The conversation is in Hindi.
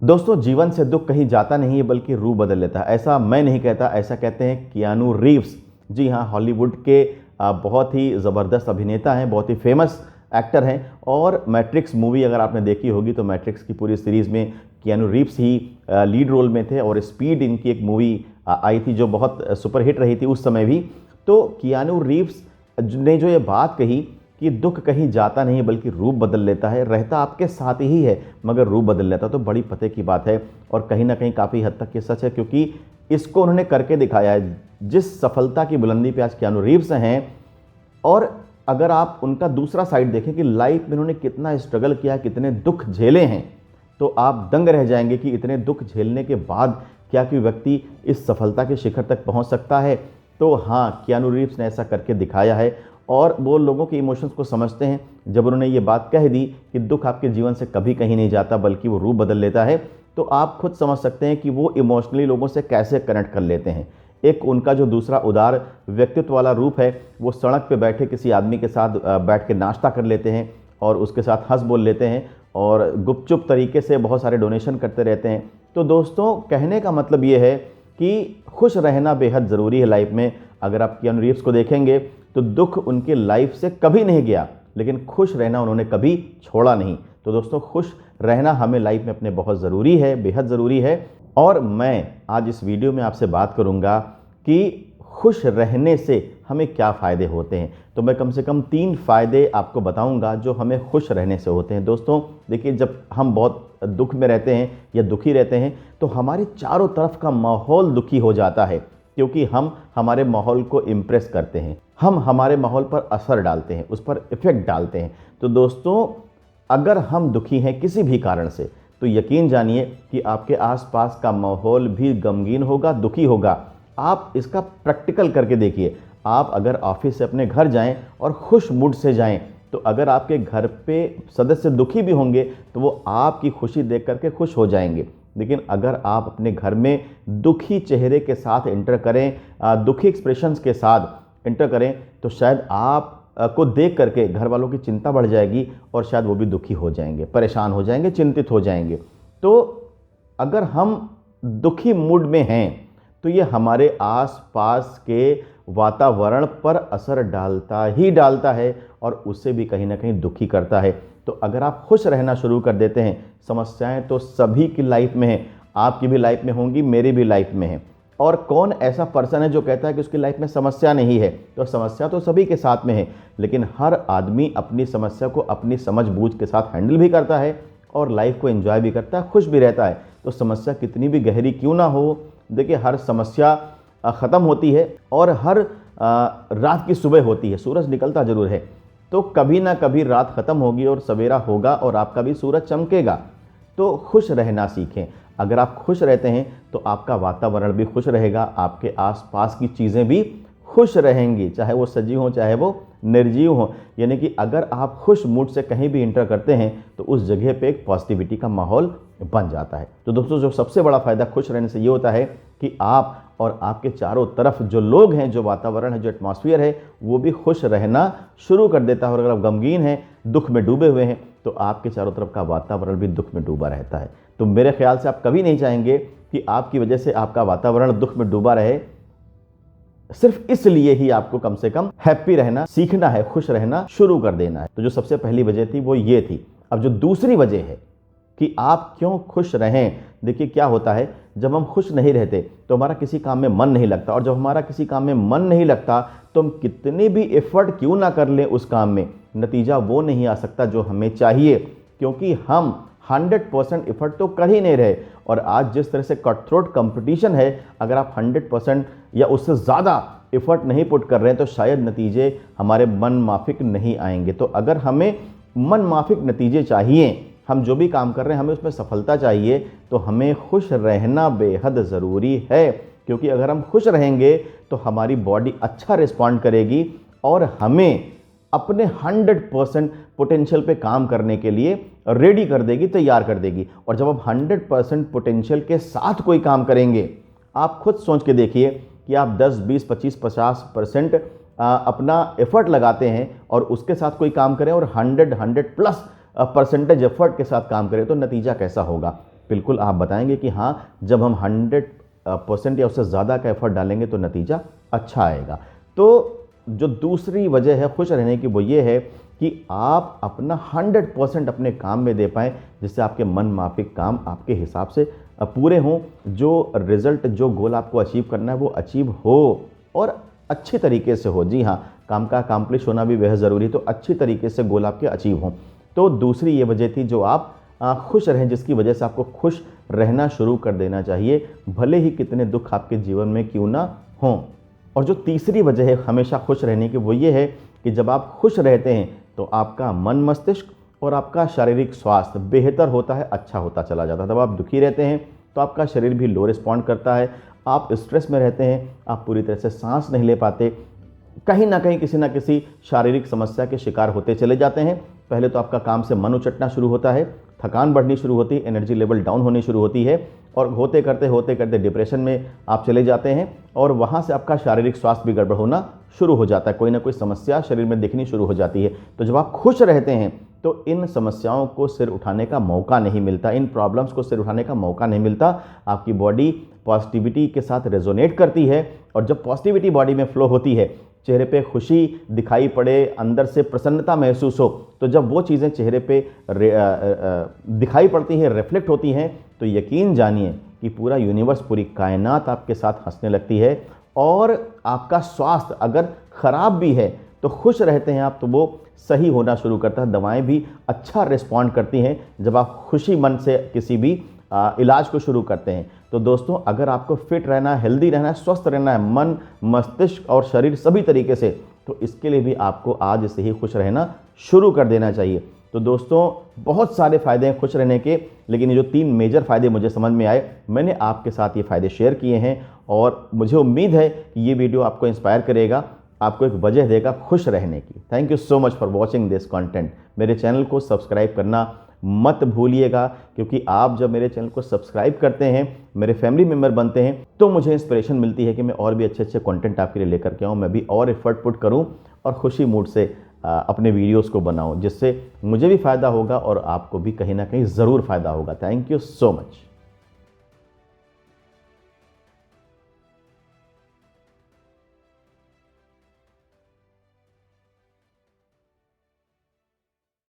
दोस्तों, जीवन से दुख कहीं जाता नहीं है बल्कि रूह बदल लेता है। ऐसा मैं नहीं कहता, ऐसा कहते हैं कियानू रीव्स। जी हाँ, हॉलीवुड के बहुत ही ज़बरदस्त अभिनेता हैं, बहुत ही फेमस एक्टर हैं। और मैट्रिक्स मूवी अगर आपने देखी होगी तो मैट्रिक्स की पूरी सीरीज़ में कियानू रीव्स ही लीड रोल में थे। और स्पीड इनकी एक मूवी आई थी जो बहुत सुपरहिट रही थी उस समय भी। तो कियानू रीव्स ने जो ये बात कही कि दुख कहीं जाता नहीं बल्कि रूप बदल लेता है, रहता आपके साथ ही है मगर रूप बदल लेता, तो बड़ी पते की बात है। और कहीं ना कहीं काफ़ी हद तक ये सच है, क्योंकि इसको उन्होंने करके दिखाया है। जिस सफलता की बुलंदी पे आज कियानू रीव्स हैं, और अगर आप उनका दूसरा साइड देखें कि लाइफ में उन्होंने कितना स्ट्रगल किया, कितने दुख झेले हैं, तो आप दंग रह जाएंगे कि इतने दुख झेलने के बाद क्या कोई व्यक्ति इस सफलता के शिखर तक पहुंच सकता है। तो हाँ, कियानू रीव्स ने ऐसा करके दिखाया है। और वो लोगों के इमोशंस को समझते हैं। जब उन्होंने ये बात कह दी कि दुख आपके जीवन से कभी कहीं नहीं जाता बल्कि वो रूप बदल लेता है, तो आप खुद समझ सकते हैं कि वो इमोशनली लोगों से कैसे कनेक्ट कर लेते हैं। एक उनका जो दूसरा उदार व्यक्तित्व वाला रूप है, वो सड़क पे बैठे किसी आदमी के साथ बैठ के नाश्ता कर लेते हैं और उसके साथ हंस बोल लेते हैं और गुपचुप तरीके से बहुत सारे डोनेशन करते रहते हैं। तो दोस्तों, कहने का मतलब ये है कि खुश रहना बेहद ज़रूरी है लाइफ में। अगर आप कियानू रीव्स को देखेंगे तो दुख उनके लाइफ से कभी नहीं गया, लेकिन खुश रहना उन्होंने कभी छोड़ा नहीं। तो दोस्तों, खुश रहना हमें लाइफ में अपने बहुत ज़रूरी है, बेहद ज़रूरी है। और मैं आज इस वीडियो में आपसे बात करूंगा कि खुश रहने से हमें क्या फ़ायदे होते हैं। तो मैं कम से कम 3 फ़ायदे आपको बताऊंगा जो हमें खुश रहने से होते हैं। दोस्तों देखिए, जब हम बहुत दुख में रहते हैं या दुखी रहते हैं तो हमारे चारों तरफ का माहौल दुखी हो जाता है, क्योंकि हम हमारे माहौल को इम्प्रेस करते हैं, हम हमारे माहौल पर असर डालते हैं, उस पर इफ़ेक्ट डालते हैं। तो दोस्तों, अगर हम दुखी हैं किसी भी कारण से, तो यकीन जानिए कि आपके आसपास का माहौल भी गमगीन होगा, दुखी होगा। आप इसका प्रैक्टिकल करके देखिए। आप अगर ऑफिस से अपने घर जाएं और खुश मूड से जाएं, तो अगर आपके घर पे सदस्य दुखी भी होंगे तो वो आपकी खुशी देख करके खुश हो जाएंगे। लेकिन अगर आप अपने घर में दुखी चेहरे के साथ एंटर करें, दुखी एक्सप्रेशंस के साथ एंटर करें, तो शायद आप को देख करके घर वालों की चिंता बढ़ जाएगी और शायद वो भी दुखी हो जाएंगे, परेशान हो जाएंगे, चिंतित हो जाएंगे। तो अगर हम दुखी मूड में हैं तो ये हमारे आसपास के वातावरण पर असर डालता ही डालता है और उससे भी कहीं ना कहीं दुखी करता है। तो अगर आप खुश रहना शुरू कर देते हैं, समस्याएं तो सभी की लाइफ में हैं, आपकी भी लाइफ में होंगी, मेरी भी लाइफ में है। और कौन ऐसा पर्सन है जो कहता है कि उसकी लाइफ में समस्या नहीं है? तो समस्या तो सभी के साथ में है, लेकिन हर आदमी अपनी समस्या को अपनी समझ बूझ के साथ हैंडल भी करता है और लाइफ को एंजॉय भी करता है, खुश भी रहता है। तो समस्या कितनी भी गहरी क्यों ना हो, देखिए, हर समस्या ख़त्म होती है और हर रात की सुबह होती है। सूरज निकलता जरूर है, तो कभी ना कभी रात ख़त्म होगी और सवेरा होगा और आपका भी सूरज चमकेगा। तो खुश रहना सीखें। अगर आप खुश रहते हैं तो आपका वातावरण भी खुश रहेगा, आपके आसपास की चीज़ें भी खुश रहेंगी, चाहे वो सजीव हों चाहे वो निर्जीव हों। यानी कि अगर आप खुश मूड से कहीं भी इंटर करते हैं तो उस जगह पे एक पॉजिटिविटी का माहौल बन जाता है। तो दोस्तों, जो सबसे बड़ा फ़ायदा खुश रहने से ये होता है कि आप और आपके चारों तरफ जो लोग हैं, जो वातावरण है, जो एटमॉस्फेयर है, वो भी खुश रहना शुरू कर देता है। और अगर आप गमगीन हैं, दुख में डूबे हुए हैं, तो आपके चारों तरफ का वातावरण भी दुख में डूबा रहता है। तो मेरे ख्याल से आप कभी नहीं चाहेंगे कि आपकी वजह से आपका वातावरण दुख में डूबा रहे। सिर्फ इसलिए ही आपको कम से कम हैप्पी रहना सीखना है, खुश रहना शुरू कर देना है। तो जो सबसे पहली वजह थी वो ये थी। अब जो दूसरी वजह है कि आप क्यों खुश रहें, देखिए क्या होता है, जब हम खुश नहीं रहते तो हमारा किसी काम में मन नहीं लगता, और जब हमारा किसी काम में मन नहीं लगता तो हम कितनी भी एफर्ट क्यों ना कर लें उस काम में, नतीजा वो नहीं आ सकता जो हमें चाहिए, क्योंकि हम 100% एफर्ट तो कर ही नहीं रहे। और आज जिस तरह से कट थ्रोट कंपटीशन है, अगर आप 100% या उससे ज़्यादा एफर्ट नहीं पुट कर रहे हैं तो शायद नतीजे हमारे मन माफिक नहीं आएंगे। तो अगर हमें मन माफिक नतीजे चाहिए, हम जो भी काम कर रहे हैं हमें उसमें सफलता चाहिए, तो हमें खुश रहना बेहद ज़रूरी है। क्योंकि अगर हम खुश रहेंगे तो हमारी बॉडी अच्छा रिस्पॉन्ड करेगी और हमें अपने 100% पोटेंशियल पे काम करने के लिए रेडी कर देगी, तैयार कर देगी। और जब आप 100% पोटेंशियल के साथ कोई काम करेंगे, आप खुद सोच के देखिए कि आप 10, 20, 25, 50% अपना एफर्ट लगाते हैं और उसके साथ कोई काम करें और 100 प्लस परसेंटेज एफर्ट के साथ काम करें, तो नतीजा कैसा होगा। बिल्कुल आप बताएंगे कि हाँ, जब हम 100% या उससे ज़्यादा का एफर्ट डालेंगे तो नतीजा अच्छा आएगा। तो जो दूसरी वजह है खुश रहने की वो ये है कि आप अपना 100% अपने काम में दे पाएँ, जिससे आपके मन माफिक काम आपके हिसाब से पूरे हों, जो रिज़ल्ट, जो गोल आपको अचीव करना है वो अचीव हो और अच्छी तरीके से हो। जी हाँ, काम का अकम्प्लिश होना भी बेहद ज़रूरी है, तो अच्छी तरीके से गोल आपके अचीव हों। तो दूसरी ये वजह थी जो आप खुश रहें, जिसकी वजह से आपको खुश रहना शुरू कर देना चाहिए, भले ही कितने दुख आपके जीवन में क्यों ना हों। और जो तीसरी वजह है हमेशा खुश रहने की वो ये है कि जब आप खुश रहते हैं तो आपका मन मस्तिष्क और आपका शारीरिक स्वास्थ्य बेहतर होता है, अच्छा होता चला जाता है। जब आप दुखी रहते हैं तो आपका शरीर भी लो रिस्पॉन्ड करता है, आप स्ट्रेस में रहते हैं, आप पूरी तरह से सांस नहीं ले पाते, कहीं ना कहीं किसी ना किसी शारीरिक समस्या के शिकार होते चले जाते हैं। पहले तो आपका काम से मन उचटना शुरू होता है, थकान बढ़नी शुरू होती है, एनर्जी लेवल डाउन होनी शुरू होती है और होते करते डिप्रेशन में आप चले जाते हैं और वहाँ से आपका शारीरिक स्वास्थ्य भी गड़बड़ होना शुरू हो जाता है, कोई ना कोई समस्या शरीर में दिखनी शुरू हो जाती है। तो जब आप खुश रहते हैं तो इन समस्याओं को सिर उठाने का मौका नहीं मिलता, इन प्रॉब्लम्स को सिर उठाने का मौका नहीं मिलता। आपकी बॉडी पॉजिटिविटी के साथ रेजोनेट करती है और जब पॉजिटिविटी बॉडी में फ्लो होती है, चेहरे पे खुशी दिखाई पड़े, अंदर से प्रसन्नता महसूस हो, तो जब वो चीज़ें चेहरे पे दिखाई पड़ती हैं, रिफ्लेक्ट होती हैं, तो यकीन जानिए कि पूरा यूनिवर्स, पूरी कायनात आपके साथ हंसने लगती है। और आपका स्वास्थ्य अगर ख़राब भी है तो खुश रहते हैं आप तो वो सही होना शुरू करता है, दवाएं भी अच्छा रिस्पॉन्ड करती हैं जब आप खुशी मन से किसी भी इलाज को शुरू करते हैं। तो दोस्तों, अगर आपको फिट रहना है, हेल्दी रहना है, स्वस्थ रहना है, मन, मस्तिष्क और शरीर सभी तरीके से, तो इसके लिए भी आपको आज से ही खुश रहना शुरू कर देना चाहिए। तो दोस्तों, बहुत सारे फ़ायदे हैं खुश रहने के, लेकिन ये जो 3 मेजर फ़ायदे मुझे समझ में आए, मैंने आपके साथ ये फ़ायदे शेयर किए हैं और मुझे उम्मीद है कि ये वीडियो आपको इंस्पायर करेगा, आपको एक वजह देगा खुश रहने की। Thank you so much for watching this content. मेरे चैनल को सब्सक्राइब करना मत भूलिएगा, क्योंकि आप जब मेरे चैनल को सब्सक्राइब करते हैं, मेरे फैमिली मेम्बर बनते हैं, तो मुझे इंस्पिरेशन मिलती है कि मैं और भी अच्छे अच्छे कंटेंट आपके लिए लेकर के आऊँ, मैं भी और एफर्ट पुट करूँ और खुशी मूड से अपने वीडियोस को बनाऊँ, जिससे मुझे भी फ़ायदा होगा और आपको भी कहीं ना कहीं ज़रूर फ़ायदा होगा। Thank you so much.